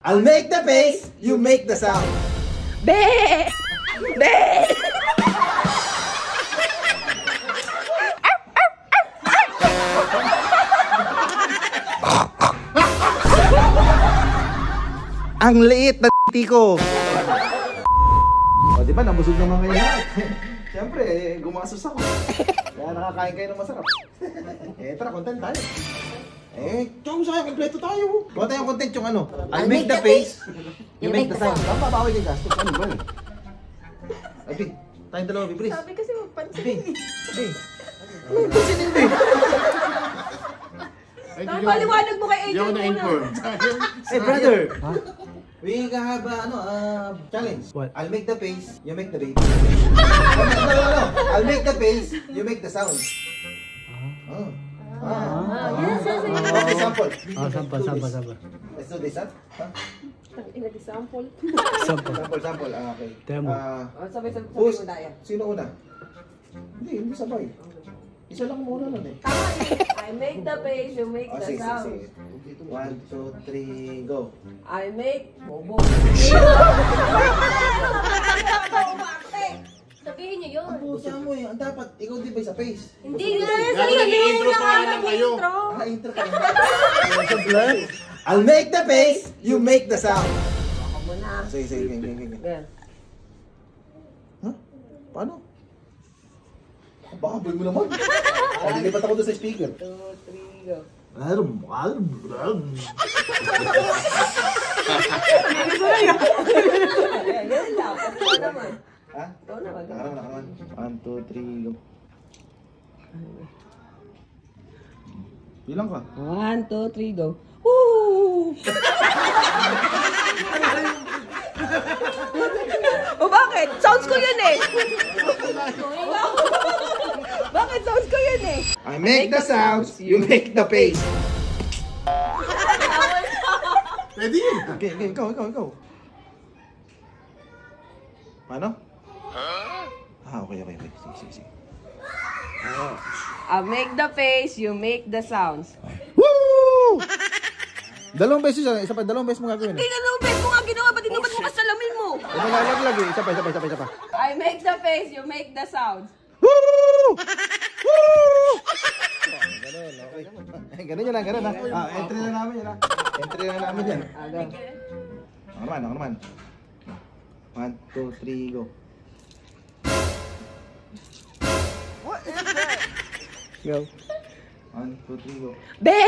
I'll make the face, you make the sound. Be! Be! Ang liit na ko. O, di ba? Nabusog naman kayo lahat. Siyempre, gumasos ako. Kaya nakakain kayo ng masarap. Tara, content tayo. Tsaka sa kaya, kompleto tayo. Kuha tayong content yung ano. I'll make the face, you make the sound. Saan babawi kay gastos? Ano ba eh? Ay, Pig. Tayong dalawa, Pig, please. Sabi kasi magpansin. Pig. Pig. Ano yung pansinin, Pig? Paliwanag mo kay AJ muna. Hey, brother. We have challenge. What? I'll make the face, you make the baby. No. I'll make the face, you make the sound. Yes. Okay, sample. Sample. Let's do this, huh? Example. Sample. Okay. Demo. Sabay-sabay mo daya. Sino una? Hindi sabay. Isa lang muna nun eh. I make the face, you make the Sige. sound. 1, 2, 3, go. I make bobo. Sabihin niyo yun. Ang pusa mo eh. Ang dapat, ikaw di ba sa face? Hindi na Intro pa lang kayo. Intro ka lang. I'll make the face, you make the sound. Ako muna. Sige. Ganyan. Huh? Paano? Baboy mo naman. Lilipat ako doon sa speaker. 2, 3, go. Ganyan lang. Ito naman. Ha? Ito naman. Nakaroon. 1, 2, 3, go. Bilang ka. 1, 2, 3, go. Woo! O bakit? Sounds ko yun eh. Bakit sounds ko yun eh? I make the sounds, you make the face. Pwede yun. Okay, ikaw. Paano? Okay. Sige. I make the face, you make the sounds. Woo! Dalawang beses yan. Dalawang beses mo gagawin. Hindi na nung face mo nga ginawa, ba't tinubad mo kasalamin mo? Lagi. Isa pa. I make the face, you make the sounds. Woo! Ganun, okay. Ganun yun ha. Entry na namin yan ha. Ako naman. 1, 2, 3, go. What is that? Go. 1, 2, 3, go. Be!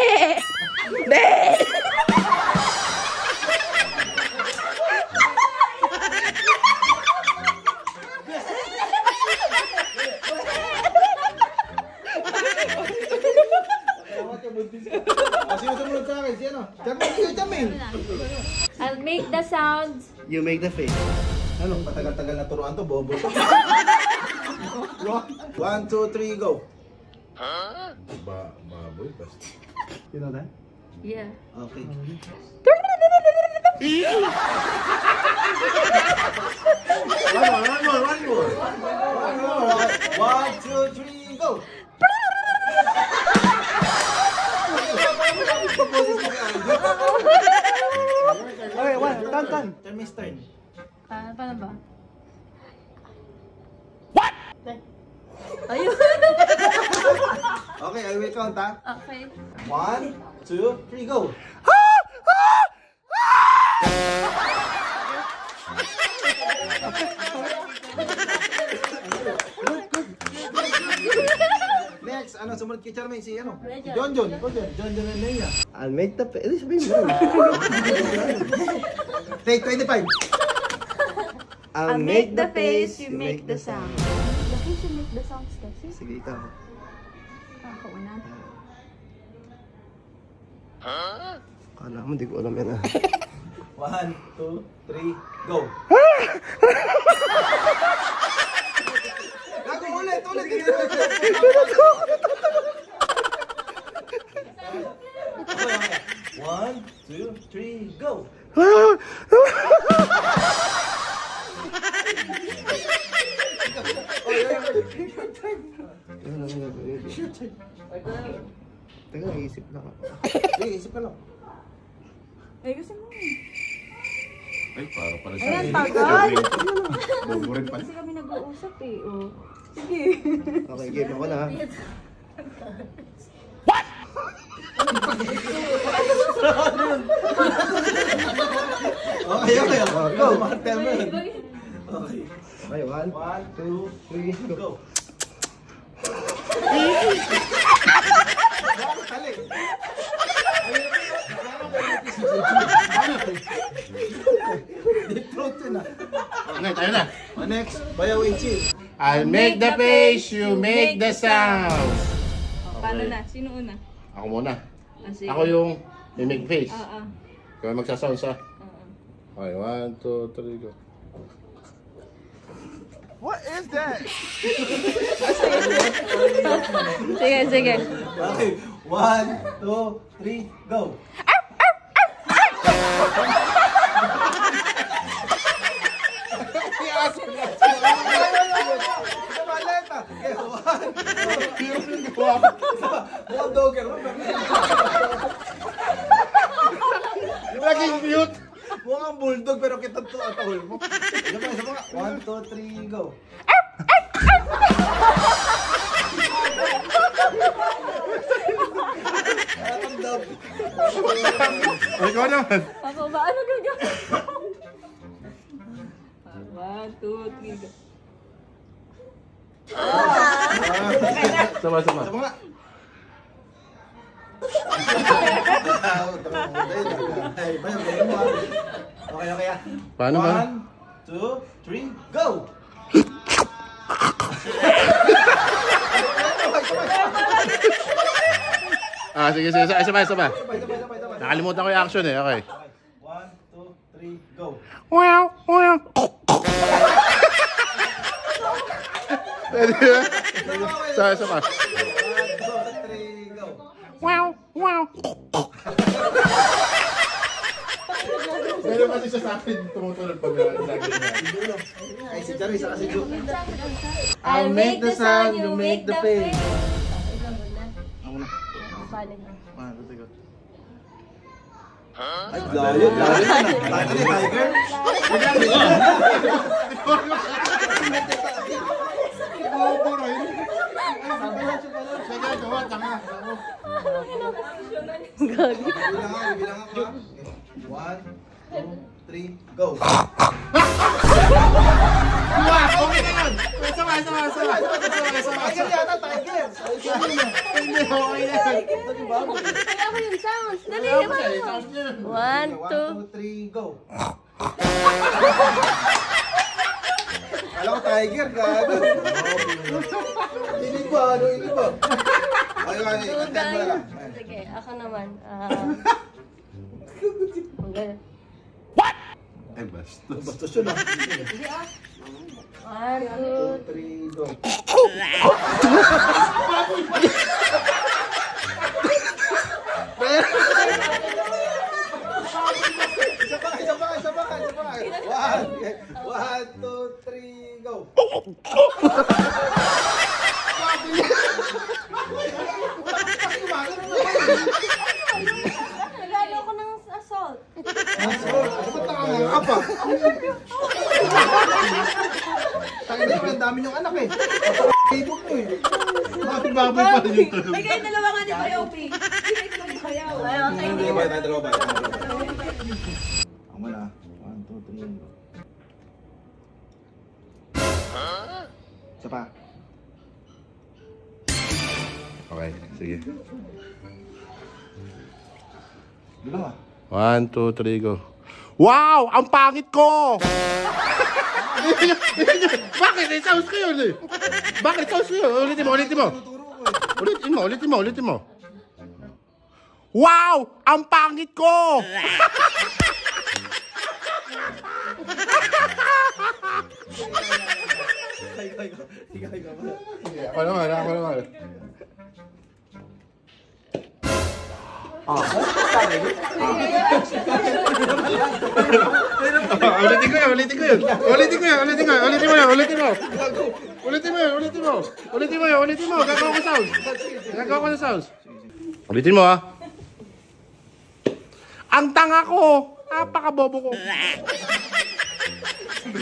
Sino sumunod sa akin? Sino? Charmaine. I'll make the sounds. You make the face. Ano? Matagal-tagal na turuan to, bobo. 1, 2, 3, go. Baboy, basta. You know that? Yeah. Okay. One more. 1, 2, 3, go. Okay, turn. Charmaine's turn. Paano ba? Ayun. Okay, I will count ha. Okay. 1, 2, 3, go. Next, sumunod kay Charmaine si John and Leia. I'll make the face. Sabihin mo. Take 25. I'll make the face, you make the sound. The face, you make the sounds kasi. Sige, ikaw. Ako una. Kala mo, di ko alam yan 1, 2, 3, go. Gago, ulit. 1, 2, 3, go. Teka, isip na ka. Sige, isip ka lang. Ay, gusto mo. Ay, para pala Ayan, siya. tagal. Bobo rin pala. Kasi kami nag-uusap eh. Oh. Sige. Okay, game ako na. Okay, okay. Go. Tell me. Okay. Okay, 1, 2, 3, go. Talik. Throat yun ah. Okay, tayo na. Next, bayaw Ichi. I'll make the face, you make the sounds. Paano na? Sino una? Ako muna. Ah, sige. Ako yung may make face. Ah. Kaya magsasounds ha. Okay, 1, 2, 3, go. What is that? Sige, sige. Okay, 1, 2, 3, go. Maleta. Okay, 1, 2, 3. Mukhang dogger. Laging mute. Mukhang bulldog pero kita to at ahol mo. Isa pa. 1, 2, 3, go. Ay, ikaw naman. Ako ba? Ano gagawin? 1, 2, 3, go. Sama. Isa pa nga. Ay, bayaw, bayaw mo ah. Okay, okay ah. Paano ba? 1, 2, 3, go! Sige. Sabay. Sabay. Nakalimutan ko yung action eh. Okay. 1, 2, 3, go! Wow. Sama. 1, 2, 3, go! Wow. Meron kasi siya sa akin tumutulog pag lagi niya. Ay, si Charis, saka si Ju. I'll make the sound, you make the face. Ako na. Paano? 1, 2, 3, go. Ay, layo. Tiger. Bobo rin. Siya gagawa, tanga. Bilang ako. 1, 2, 3, go! Okay na yun. Sama. Tiger yata, Tiger! Hindi, okay na yun. Kaya ko yung sounds. Dali, Wala diba? pa siya, sounds niya. 1, 2. 1, 2, 3, go! Alam ko Tiger, gago. Ini ba? Ay, antayin mo na lang. Sige, ako naman. Ay, basta. Basta siya na. 1, 2, 2, 3, go! Isa pa. 1, 2, 3, go! nagano ako ng assault. Ba't nakanganga ka pa? Tangin na ang dami niyong anak eh. Facebook mo eh. Baboy pa rin yung tulog. May kayo dalawa nga ni Bayaw, P. May kayo ni Bayaw. Hindi ba tayo dalawa ba? Ako muna. 1, 2, 3, go. Isa pa. Okay, sige. Bilang ah. 1, 2, 3, go. Wow! Ang pangit ko! Bakit? Sounds ko yun eh. Bakit? Sounds ko yun. Ulitin mo. Wow! Ang pangit ko! Ako naman. Ulitin ko yun. Ulitin mo. Gagawa ko ng sounds. Ulitin mo ha. Ang tanga ko. Napakabobo ko.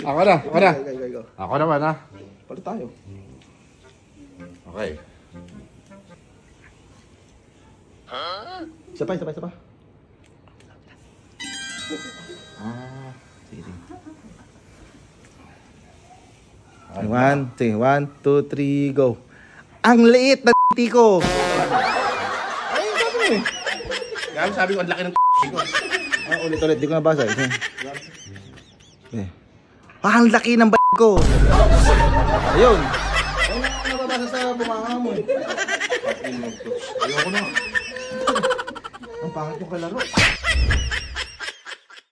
Ako na. Go. Ako naman ha. Palit tayo. Okay. Isa pa. Sige. 1, 2, 3, go. Ang liit na ko. Kaya sabi ko, ang laki ng ko. Ulit, di ko nabasa. Ang laki ng ko. Ayun. Ano nababasa sa bunganga mo eh? Ayoko na. Ang pangit yung kalaro.